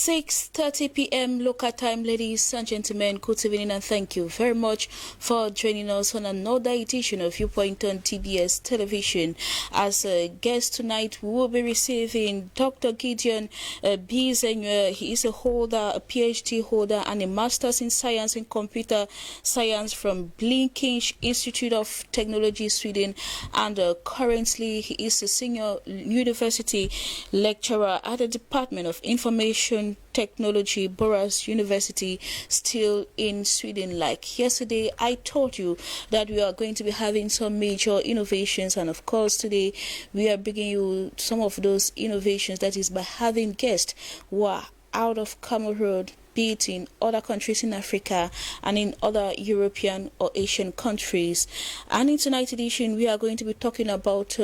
6:30 p.m. local time, ladies and gentlemen. Good evening and thank you very much for joining us on another edition of Viewpoint on TBS Television. As a guest tonight, we will be receiving Dr. Gideon Bizenwe. He is a PhD holder and a Master's in Science and Computer Science from Blinkinge Institute of Technology, Sweden, and currently he is a senior university lecturer at the Department of Information Technology, Borås University, still in Sweden. Like yesterday, I told you that we are going to be having some major innovations, and of course today we are bringing you some of those innovations, that is by having guests who are out of Cameroon, be it in other countries in Africa and in other European or Asian countries. And in tonight's edition, we are going to be talking about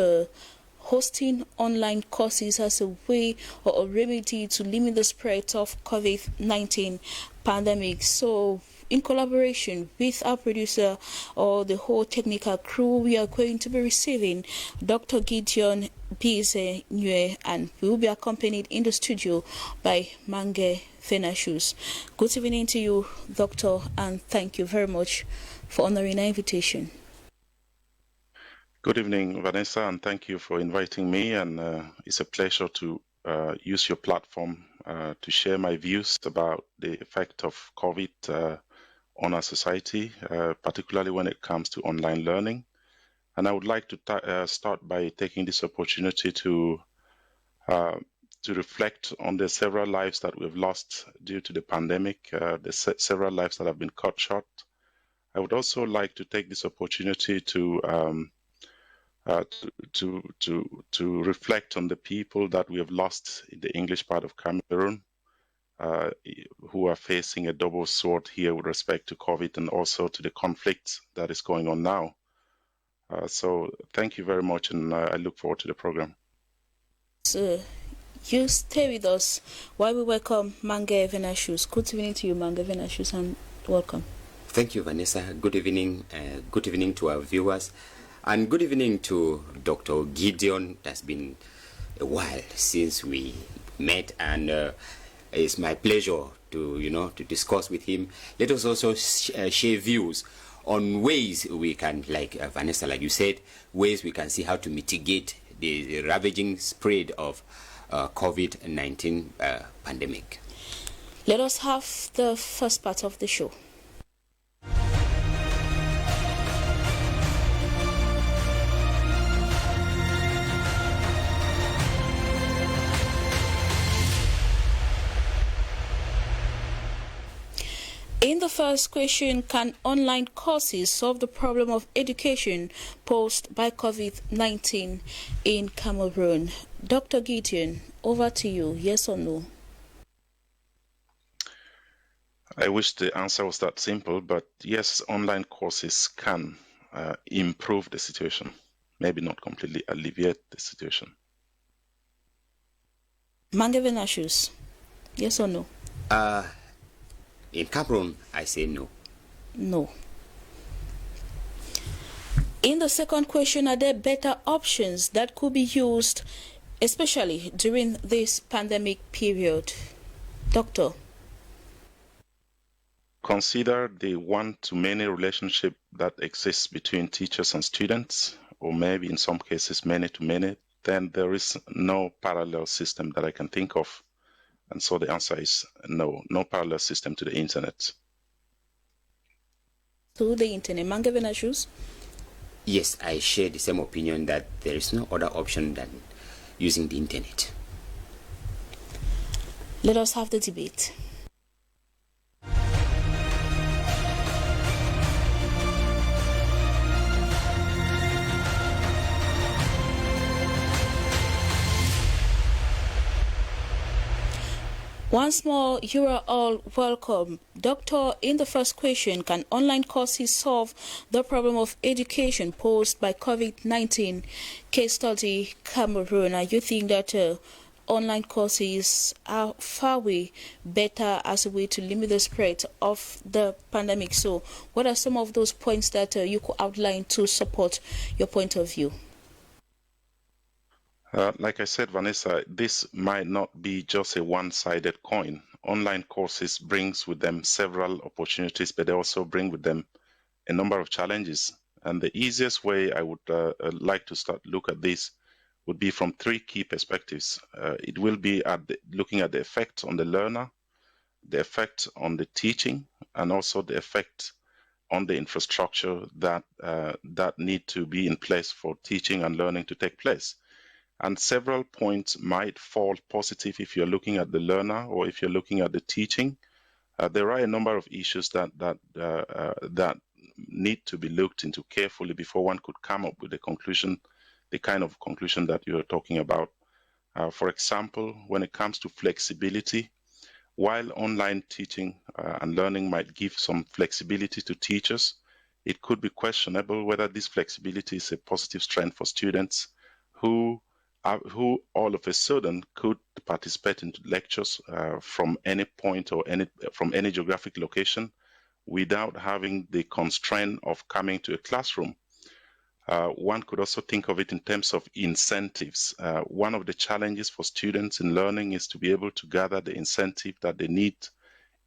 hosting online courses as a way or a remedy to limit the spread of COVID-19 pandemic. So, in collaboration with our producer or the whole technical crew, we are going to be receiving Dr. Gideon Bizenwe, and we will be accompanied in the studio by Mange Venashus. Good evening to you, Doctor, and thank you very much for honoring our invitation. Good evening, Vanessa, and thank you for inviting me. And it's a pleasure to use your platform to share my views about the effect of COVID on our society, particularly when it comes to online learning. And I would like to start by taking this opportunity to reflect on the several lives that we've lost due to the pandemic, the several lives that have been cut short. I would also like to take this opportunity to reflect on the people that we have lost in the English part of Cameroon, who are facing a double sword here with respect to COVID and also to the conflict that is going on now. So thank you very much, and I look forward to the program. So you stay with us while we welcome Mange Venashus. Good evening to you, Mange Venashus, and welcome. Thank you, Vanessa. Good evening. Good evening to our viewers. And good evening to Dr. Gideon. It has been a while since we met, and it's my pleasure to discuss with him. Let us also share views on ways we can, like Vanessa, like you said, ways we can see how to mitigate the ravaging spread of COVID-19 pandemic. Let us have the first part of the show. In the first question, can online courses solve the problem of education posed by COVID-19 in Cameroon? Dr. Gideon, over to you. Yes or no? I wish the answer was that simple, but yes, online courses can improve the situation. Maybe not completely alleviate the situation. Mange Venashus, yes or no? In Cameroon, I say no. No. In the second question, are there better options that could be used, especially during this pandemic period? Doctor? Consider the one-to-many relationship that exists between teachers and students, or maybe in some cases many-to-many. Then there is no parallel system that I can think of. And so the answer is no parallel system to the internet. To the internet. Mange Venashus? Yes, I share the same opinion that there is no other option than using the internet. Let us have the debate. Once more, you are all welcome. Doctor, in the first question, can online courses solve the problem of education posed by COVID-19? Case study, Cameroon. And you think that online courses are far way better as a way to limit the spread of the pandemic? So what are some of those points that you could outline to support your point of view? Like I said, Vanessa, this might not be just a one-sided coin. Online courses brings with them several opportunities, but they also bring with them a number of challenges. And the easiest way I would like to start look at this would be from three key perspectives. It will be looking at the effect on the learner, the effect on the teaching, and also the effect on the infrastructure that need to be in place for teaching and learning to take place. And several points might fall positive if you're looking at the learner or if you're looking at the teaching. There are a number of issues that need to be looked into carefully before one could come up with a conclusion, the kind of conclusion that you're talking about. For example, when it comes to flexibility, while online teaching and learning might give some flexibility to teachers, it could be questionable whether this flexibility is a positive strength for students who all of a sudden could participate in lectures from any point or from any geographic location without having the constraint of coming to a classroom. One could also think of it in terms of incentives. One of the challenges for students in learning is to be able to gather the incentive that they need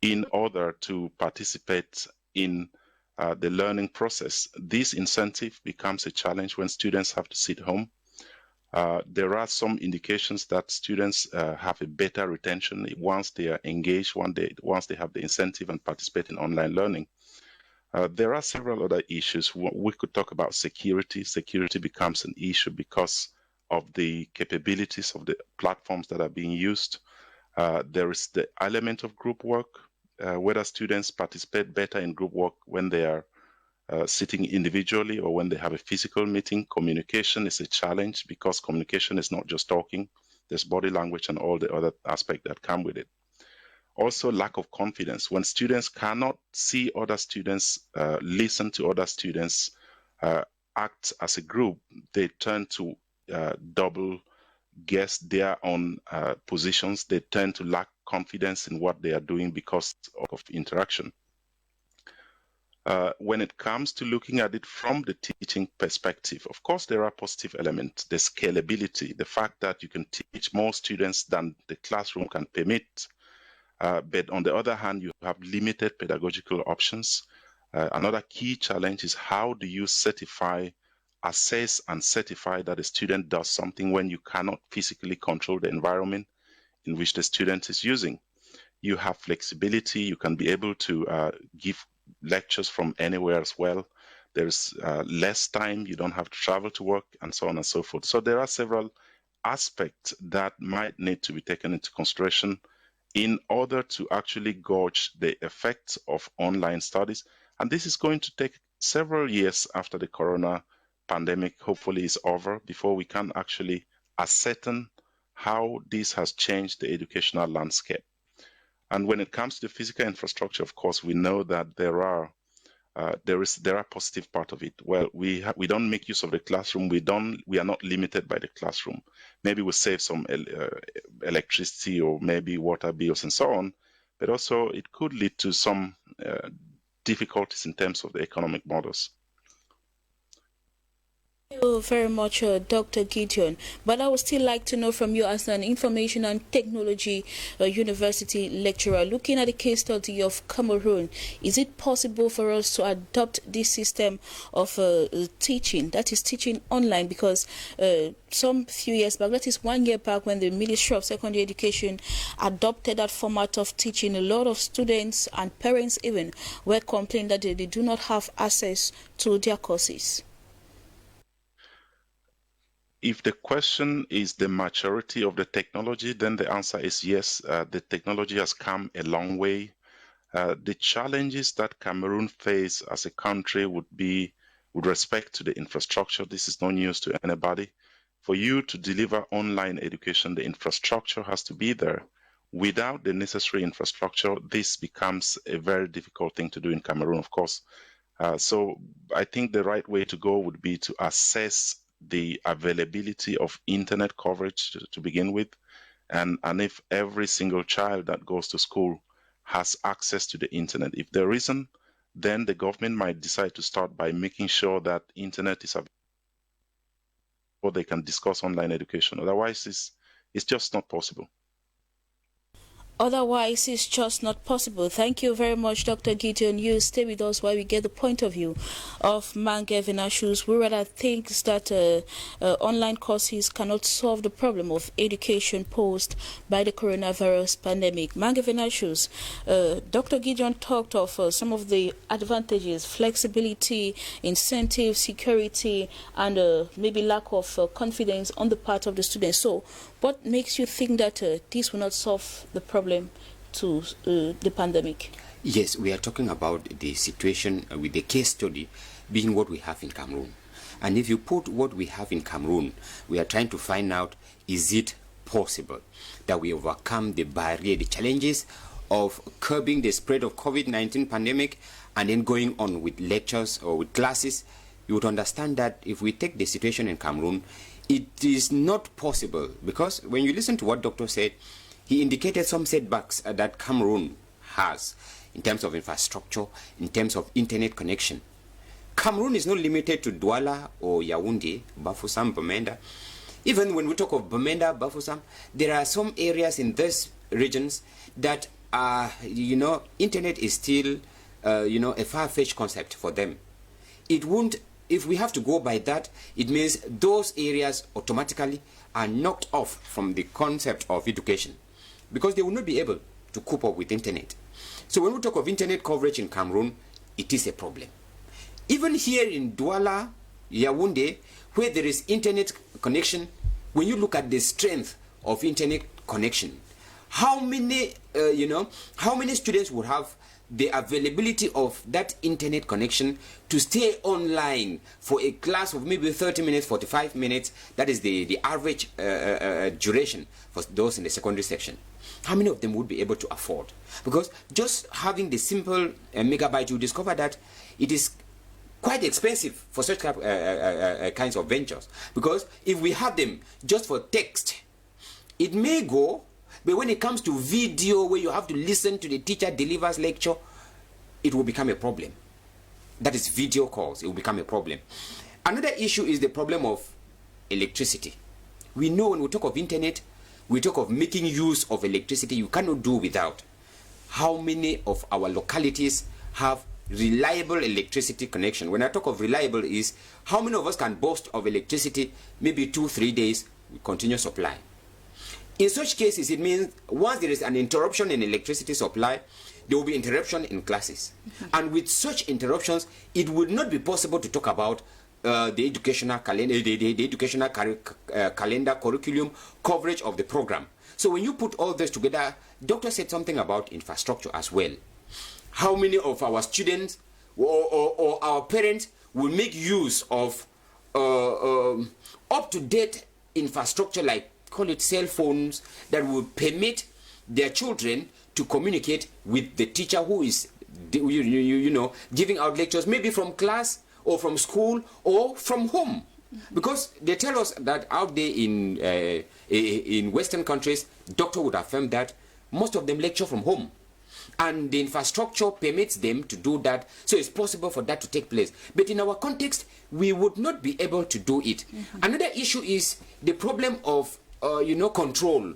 in order to participate in the learning process. This incentive becomes a challenge when students have to sit home. There are some indications that students have a better retention once they are engaged, once they have the incentive and participate in online learning. There are several other issues. We could talk about security. Security becomes an issue because of the capabilities of the platforms that are being used. There is the element of group work, whether students participate better in group work when they are sitting individually or when they have a physical meeting. Communication is a challenge because communication is not just talking. There's body language and all the other aspects that come with it. Also, lack of confidence. When students cannot see other students, listen to other students, act as a group, they tend to double guess their own positions. They tend to lack confidence in what they are doing because of interaction. When it comes to looking at it from the teaching perspective, of course, there are positive elements. The scalability, the fact that you can teach more students than the classroom can permit. But on the other hand, you have limited pedagogical options. Another key challenge is how do you assess and certify that a student does something when you cannot physically control the environment in which the student is using. You have flexibility. You can be able to give lectures from anywhere as well. There's less time. You don't have to travel to work and so on and so forth. So there are several aspects that might need to be taken into consideration in order to actually gauge the effects of online studies. And this is going to take several years after the corona pandemic hopefully is over before we can actually ascertain how this has changed the educational landscape. And when it comes to the physical infrastructure, of course, we know that there are positive part of it. Well, we don't make use of the classroom. We are not limited by the classroom. Maybe we save some electricity or maybe water bills and so on, but also it could lead to some difficulties in terms of the economic models. Thank you very much, Dr. Gideon. But I would still like to know from you, as an information and technology university lecturer, looking at the case study of Cameroon, is it possible for us to adopt this system of teaching, that is teaching online? Because some few years back, that is 1 year back, when the Ministry of Secondary Education adopted that format of teaching, a lot of students and parents even were complaining that they do not have access to their courses. If the question is the maturity of the technology, then the answer is yes. The technology has come a long way. The challenges that Cameroon face as a country would be with respect to the infrastructure. This is no news to anybody. For you to deliver online education, the infrastructure has to be there. Without the necessary infrastructure, this becomes a very difficult thing to do in Cameroon, of course. So I think the right way to go would be to assess the availability of internet coverage to begin with, and if every single child that goes to school has access to the internet. If there isn't, then the government might decide to start by making sure that internet is available or they can discuss online education. Otherwise, it's just not possible. Otherwise, it's just not possible. Thank you very much, Dr. Gideon. You stay with us while we get the point of view of Mange Venashus, who rather thinks that online courses cannot solve the problem of education posed by the coronavirus pandemic. Mange Venashus, Dr. Gideon talked of some of the advantages: flexibility, incentive, security, and maybe lack of confidence on the part of the students. So, what makes you think that this will not solve the problem to the pandemic? Yes, we are talking about the situation with the case study being what we have in Cameroon. And if you put what we have in Cameroon, we are trying to find out, is it possible that we overcome the barrier, the challenges of curbing the spread of COVID-19 pandemic and then going on with lectures or with classes? You would understand that if we take the situation in Cameroon, it is not possible, because when you listen to what Doctor said, he indicated some setbacks that Cameroon has in terms of infrastructure, in terms of internet connection. Cameroon is not limited to Douala or Yaoundé, Bafoussam, Bamenda. Even when we talk of Bamenda, Bafoussam, there are some areas in these regions that internet is still, a far-fetched concept for them. It won't. If we have to go by that, it means those areas automatically are knocked off from the concept of education, because they will not be able to cope up with internet. So when we talk of internet coverage in Cameroon, it is a problem. Even here in Douala, Yaoundé, where there is internet connection, when you look at the strength of internet connection, how many students would have the availability of that internet connection to stay online for a class of maybe 30 minutes, 45 minutes? That is the average duration for those in the secondary section. How many of them would be able to afford? Because just having the simple megabyte, you discover that it is quite expensive for such kinds of ventures. Because if we have them just for text, it may go. But when it comes to video, where you have to listen to the teacher delivers lecture, it will become a problem. That is video calls. It will become a problem. Another issue is the problem of electricity. We know when we talk of internet, we talk of making use of electricity. You cannot do without. How many of our localities have reliable electricity connection? When I talk of reliable, is how many of us can boast of electricity maybe 2-3 days with continuous supply? In such cases, it means once there is an interruption in electricity supply, there will be interruption in classes. And with such interruptions, it would not be possible to talk about the educational calendar, calendar, curriculum, coverage of the program. So when you put all this together, Doctor said something about infrastructure as well. How many of our students or our parents will make use of up-to-date infrastructure, like call it cell phones, that will permit their children to communicate with the teacher who is giving out lectures, maybe from class or from school or from home? Because they tell us that out there in Western countries, Doctor would affirm that most of them lecture from home, and the infrastructure permits them to do that, so it's possible for that to take place. But in our context, we would not be able to do it. Another issue is the problem of control.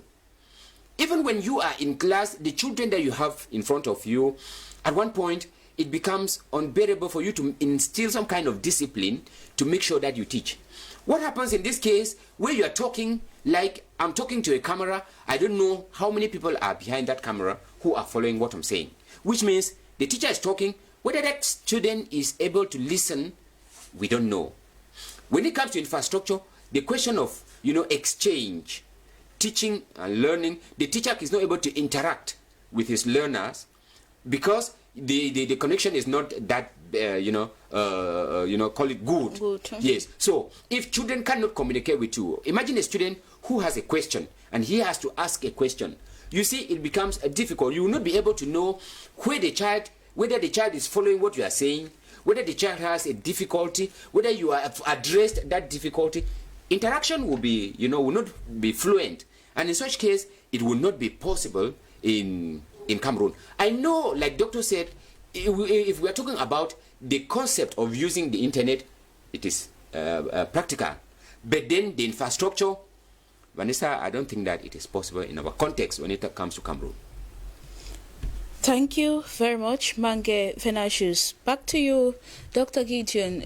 Even when you are in class, the children that you have in front of you, at one point it becomes unbearable for you to instill some kind of discipline to make sure that you teach. What happens in this case where you are talking, like I'm talking to a camera, I don't know how many people are behind that camera who are following what I'm saying, which means the teacher is talking, whether that student is able to listen, we don't know. When it comes to infrastructure, the question of exchange, teaching and learning, the teacher is not able to interact with his learners because the connection is not that call it good. Yes. So if children cannot communicate with you, imagine a student who has a question and he has to ask a question. You see, it becomes difficult. You will not be able to know whether the child is following what you are saying, whether the child has a difficulty, whether you have addressed that difficulty. Interaction will not be fluent, and in such case, it will not be possible in Cameroon. I know, like Doctor said, if we are talking about the concept of using the internet, it is practical. But then the infrastructure, Vanessa, I don't think that it is possible in our context when it comes to Cameroon. Thank you very much, Mange Venatius. Back to you, Dr. Gideon,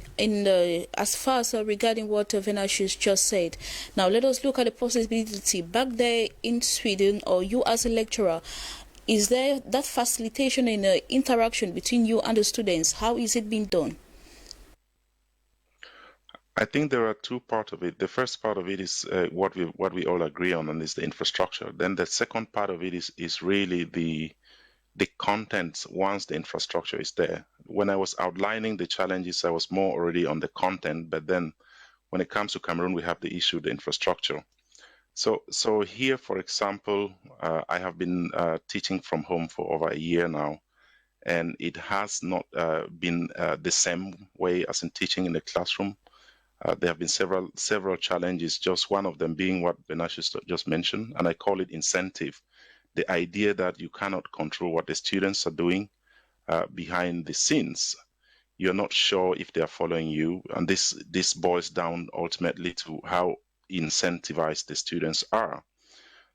as far as regarding what Venatius just said. Now, let us look at the possibility back there in Sweden, or you as a lecturer. Is there that facilitation in interaction between you and the students? How is it being done? I think there are two parts of it. The first part of it is what we all agree on, and is the infrastructure. Then the second part of it is really the content once the infrastructure is there. When I was outlining the challenges, I was more already on the content, but then when it comes to Cameroon, we have the issue, the infrastructure. So here, for example, I have been teaching from home for over a year now, and it has not been the same way as in teaching in the classroom. There have been several challenges, just one of them being what Venatius just mentioned, and I call it incentive. The idea that you cannot control what the students are doing behind the scenes. You're not sure if they are following you, and this boils down ultimately to how incentivized the students are.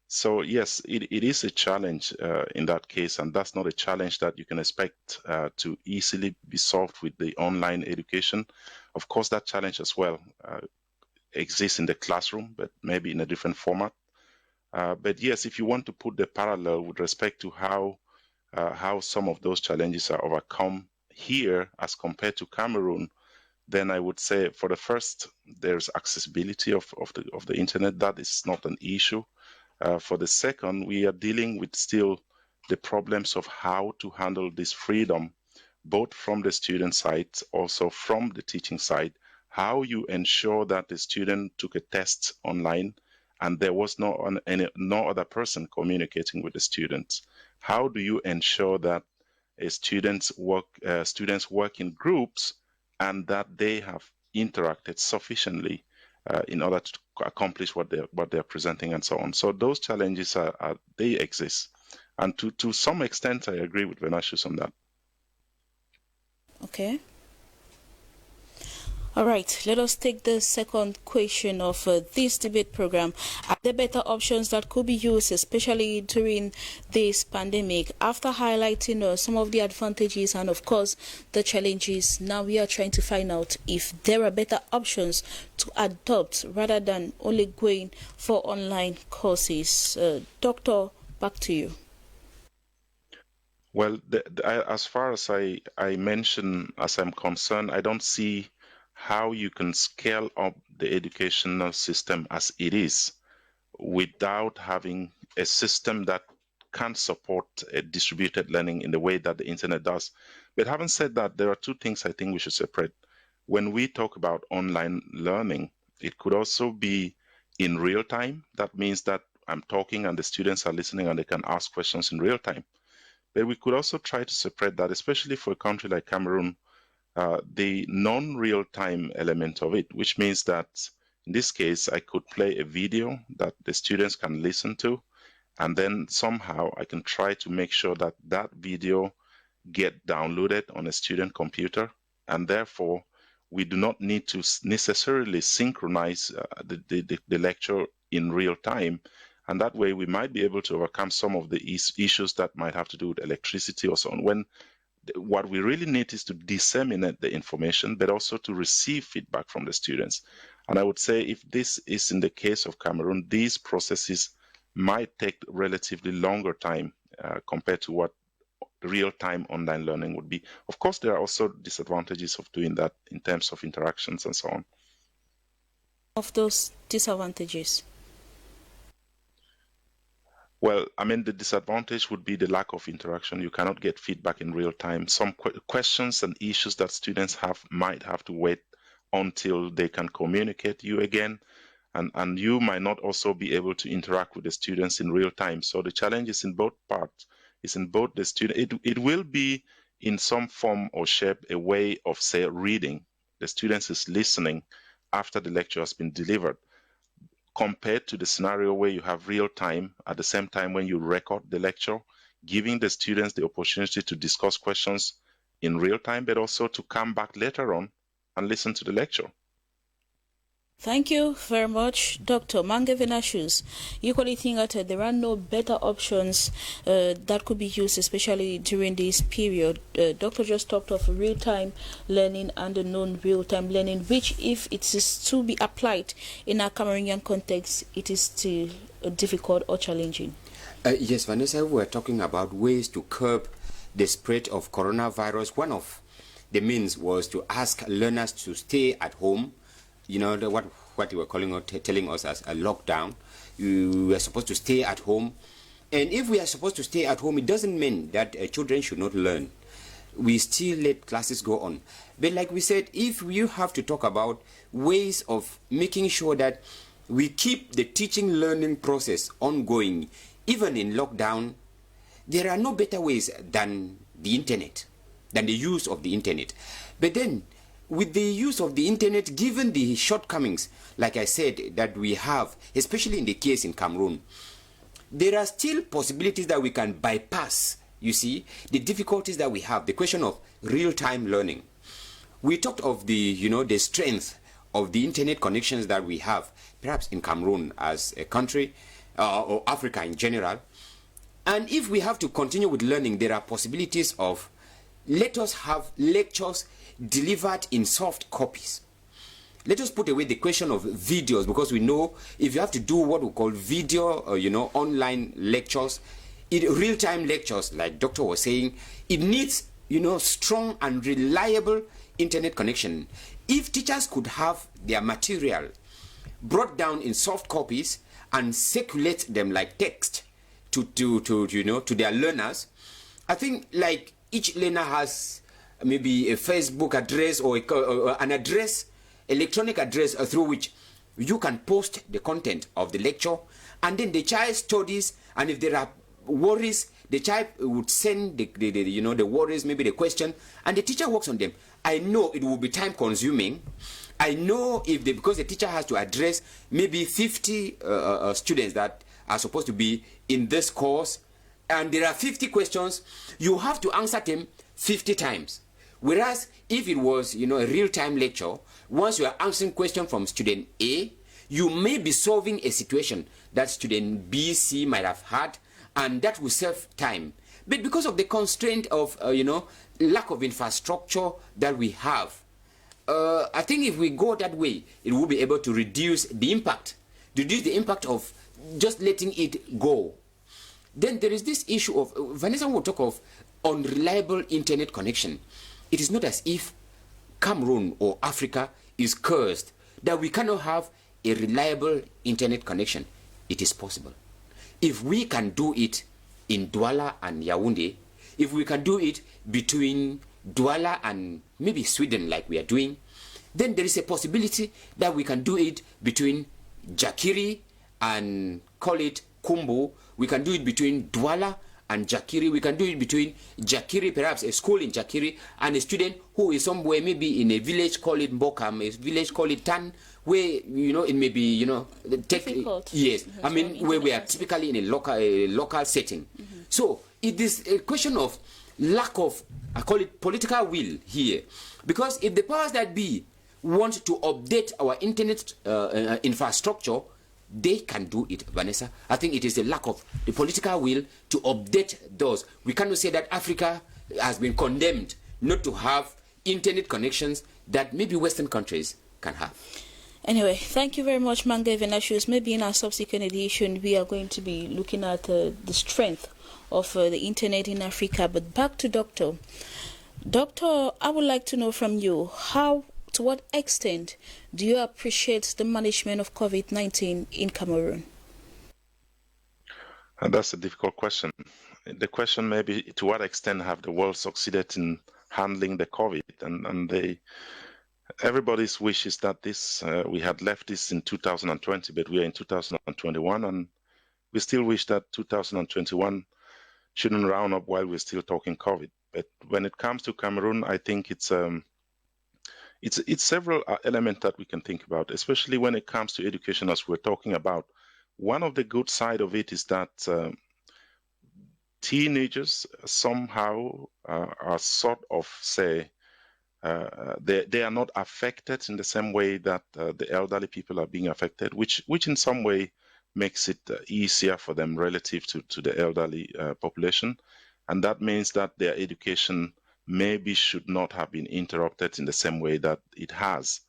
So yes, it is a challenge in that case, and that's not a challenge that you can expect to easily be solved with the online education. Of course, that challenge as well exists in the classroom, but maybe in a different format. But yes, if you want to put the parallel with respect to how some of those challenges are overcome here as compared to Cameroon, then I would say for the first, there's accessibility of the internet. That is not an issue. For the second, we are dealing with still the problems of how to handle this freedom, both from the student side, also from the teaching side, how you ensure that the student took a test online and there was no other person communicating with the students. How do you ensure that students work in groups and that they have interacted sufficiently in order to accomplish what they're presenting and so on? So those challenges they exist, and to some extent I agree with Venatius on that. Okay. All right, let us take the second question of this debate program. Are there better options that could be used, especially during this pandemic? After highlighting some of the advantages and, of course, the challenges, now we are trying to find out if there are better options to adopt rather than only going for online courses. Doctor, back to you. Well, as far as I mentioned, as I'm concerned, I don't see how you can scale up the educational system as it is without having a system that can support a distributed learning in the way that the internet does. But having said that, there are two things I think we should separate. When we talk about online learning, it could also be in real time. That means that I'm talking and the students are listening and they can ask questions in real time. But we could also try to separate that, especially for a country like Cameroon, the non-real-time element of it, which means that in this case, I could play a video that the students can listen to, and then somehow I can try to make sure that that video get downloaded on a student computer, and therefore we do not need to necessarily synchronize the lecture in real time. And that way we might be able to overcome some of the issues that might have to do with electricity or so on. When what we really need is to disseminate the information, but also to receive feedback from the students. And I would say if this is in the case of Cameroon, these processes might take relatively longer time compared to what real-time online learning would be. Of course, there are also disadvantages of doing that in terms of interactions and so on. Of those disadvantages? Well, I mean, the disadvantage would be the lack of interaction. You cannot get feedback in real time. Some questions and issues that students have might have to wait until they can communicate you again. And you might not also be able to interact with the students in real time. So the challenge is in both parts. It's in both the student. It will be in some form or shape a way of, say, reading. The students is listening after the lecture has been delivered, compared to the scenario where you have real time at the same time when you record the lecture, giving the students the opportunity to discuss questions in real time, but also to come back later on and listen to the lecture. Thank you very much, Dr. Mange Venashus. Equally think that there are no better options that could be used, especially during this period. Doctor just talked of real-time learning and the non-real-time learning, which if it is to be applied in a Cameroonian context, it is still difficult or challenging. Yes, Vanessa, we were talking about ways to curb the spread of coronavirus. One of the means was to ask learners to stay at home. You know, what you were telling us as a lockdown. You were supposed to stay at home. And if we are supposed to stay at home, it doesn't mean that children should not learn. We still let classes go on. But like we said, if you have to talk about ways of making sure that we keep the teaching learning process ongoing, even in lockdown, there are no better ways than the internet, than the use of the internet. But then, with the use of the internet, given the shortcomings, like I said, that we have, especially in the case in Cameroon, there are still possibilities that we can bypass, you see, the difficulties that we have, the question of real-time learning. We talked of the strength of the internet connections that we have, perhaps in Cameroon as a country, or Africa in general. And if we have to continue with learning, there are possibilities of, let us have lectures delivered in soft copies. Let us put away the question of videos, because we know if you have to do what we call video, online lectures, real-time lectures, like Doctor was saying, it needs, strong and reliable internet connection. If teachers could have their material brought down in soft copies and circulate them like text to their learners, I think like each learner has maybe a Facebook address or an address, electronic address through which you can post the content of the lecture, and then the child studies, and if there are worries, the child would send the worries, maybe the question, and the teacher works on them. I know it will be time consuming. I know because the teacher has to address maybe 50 students that are supposed to be in this course, and there are 50 questions, you have to answer them 50 times. Whereas if it was, a real-time lecture, once you are answering question from student A, you may be solving a situation that student B, C might have had, and that will save time. But because of the constraint of, lack of infrastructure that we have, I think if we go that way, it will be able to reduce the impact of just letting it go. Then there is this issue of, Vanessa will talk of unreliable internet connection. It is not as if Cameroon or Africa is cursed that we cannot have a reliable internet connection. It is possible. If we can do it in Douala and Yaoundé, if we can do it between Douala and maybe Sweden like we are doing, then there is a possibility that we can do it between Jakiri and call it Kumbu. We can do it between Douala and Jakiri. We can do it between Jakiri, perhaps a school in Jakiri, and a student who is somewhere maybe in a village, call it Mbokam, a village, call it Tan, where, it may be, difficult. Yes, I mean, where we are typically in a local setting. Mm-hmm. So it is a question of lack of, I call it political will here. Because if the powers that be want to update our internet infrastructure, they can do it, Vanessa. I think it is the lack of the political will to update those. We cannot say that Africa has been condemned not to have internet connections that maybe Western countries can have. Anyway, thank you very much, Mange Venashus. Maybe in our subsequent edition, we are going to be looking at the strength of the internet in Africa. But back to Doctor. Doctor, I would like to know from you, to what extent do you appreciate the management of COVID-19 in Cameroon? That's a difficult question. The question may be, to what extent have the world succeeded in handling the COVID? And everybody's wish is that we had left this in 2020, but we are in 2021, and we still wish that 2021 shouldn't round up while we're still talking COVID. But when it comes to Cameroon, I think it's several elements that we can think about, especially when it comes to education, as we're talking about. One of the good side of it is that teenagers somehow are sort of, they are not affected in the same way that the elderly people are being affected, which in some way makes it easier for them relative to the elderly population. And that means that their education maybe should not have been interrupted in the same way that it has.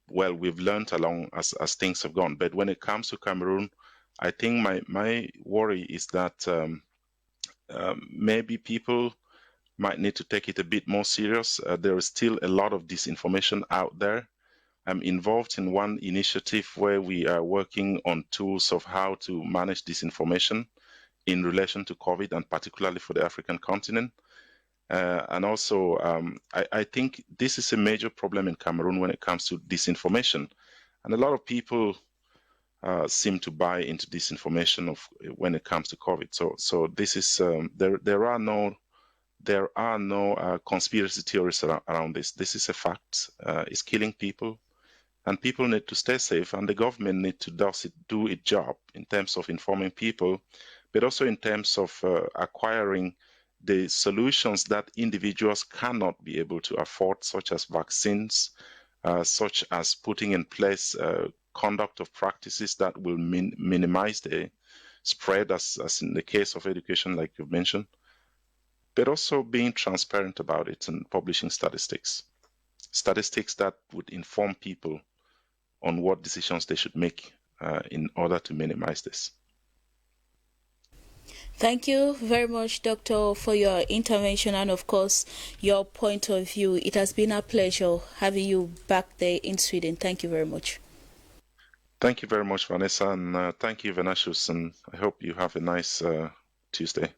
Well, we've learned along as things have gone. But when it comes to Cameroon, I think my worry is that maybe people might need to take it a bit more serious. There is still a lot of disinformation out there. I'm involved in one initiative where we are working on tools of how to manage disinformation in relation to COVID, and particularly for the African continent. And also, I think this is a major problem in Cameroon when it comes to disinformation. And a lot of people seem to buy into disinformation when it comes to COVID. So this is there are no conspiracy theories around this. This is a fact. It's killing people, and people need to stay safe, and the government need to do its job in terms of informing people, but also in terms of acquiring the solutions that individuals cannot be able to afford, such as vaccines, such as putting in place conduct of practices that will minimize the spread, as in the case of education, like you've mentioned, but also being transparent about it and publishing statistics that would inform people on what decisions they should make in order to minimize this. Thank you very much, Doctor, for your intervention and, of course, your point of view. It has been a pleasure having you back there in Sweden. Thank you very much. Thank you very much, Vanessa, and thank you, Venatius, and I hope you have a nice Tuesday.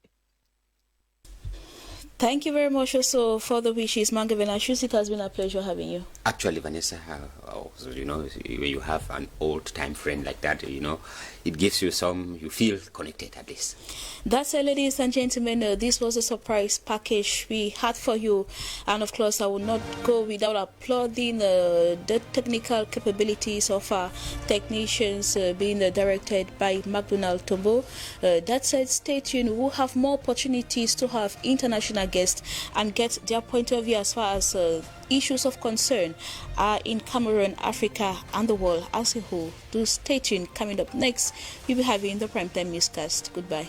Thank you very much also for the wishes, Manga Venatius. It has been a pleasure having you. Actually, Vanessa, you know, when you have an old-time friend like that, you know, it gives you you feel connected at least. That's it, ladies and gentlemen. This was a surprise package we had for you. And of course, I will not go without applauding the technical capabilities of our technicians being directed by McDonald Tombo. That said, stay tuned. We'll have more opportunities to have international guests and get their point of view as far as issues of concern are in Cameroon, Africa, and the world as a whole. Do stay tuned. Coming up next, we'll be having the Primetime Newscast. Goodbye.